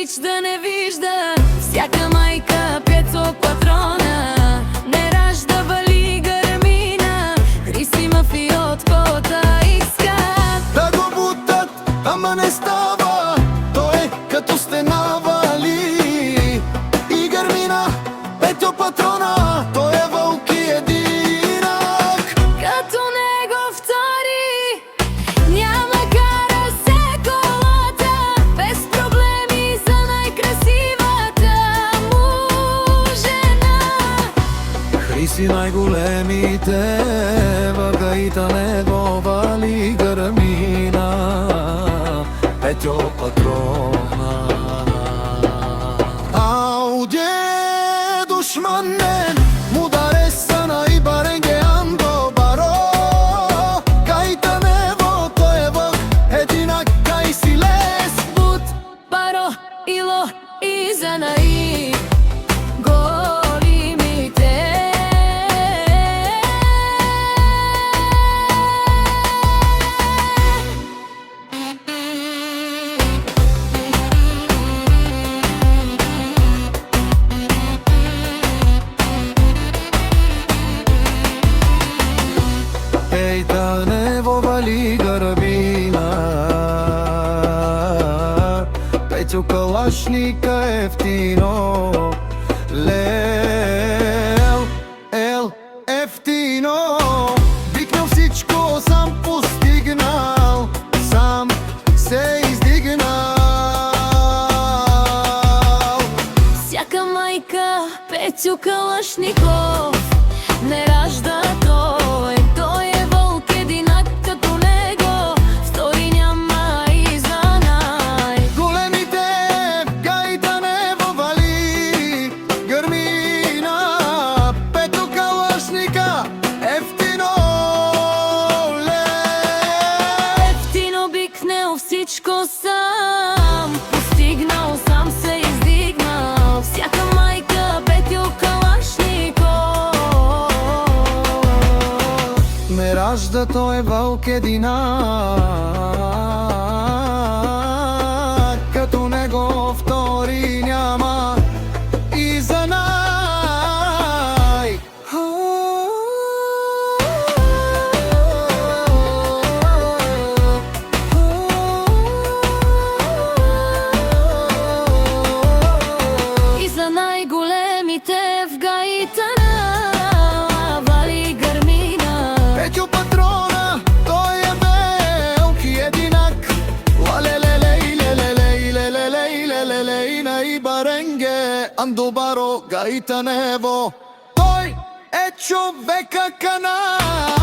обич да не вижда. Всяка майка Пецо патрона не ражда, вали гърмина. Хриси мафиоткота искат да го бутат, ама не става. Той като стена вали и гърмина. Петьо патрона, той е вълк и единак. Като него втори няма, кара се колата без проблеми за най-красивата му жена. Хриси най-големите, въгаита него вали гърмина. Петьо патрона. Ауде душманен, мударе сана и баренге андо баро. Кайта нево, той е вълк, единак, кай си лес. Бут, баро, ило и занаи голимите. Ейта нево вали гърбина. Петьо калашника ефтино. Лел, ел, ефтино. Викнал всичко, сам постигнал, сам се издигнал. Всяка майка Петю Калашников не ражда той. Той е вълк единак като него, втори няма и за най. Големите гайта нево вали гърмина. Петьо калашника ефтино. Ефтино бикнел всичко сам постигнал, сам се издигнал. Всяка майка Петю Калашников Не ражда, той е вълк единак, като него втори няма и за най. и за най-големите в гаитана вали гърмина. Петьо патрона, той е вълк и единак. Лалелелей, лелелей, лелелей, лелелей, на и баренге андо баро гаита нево. Той е човека канал.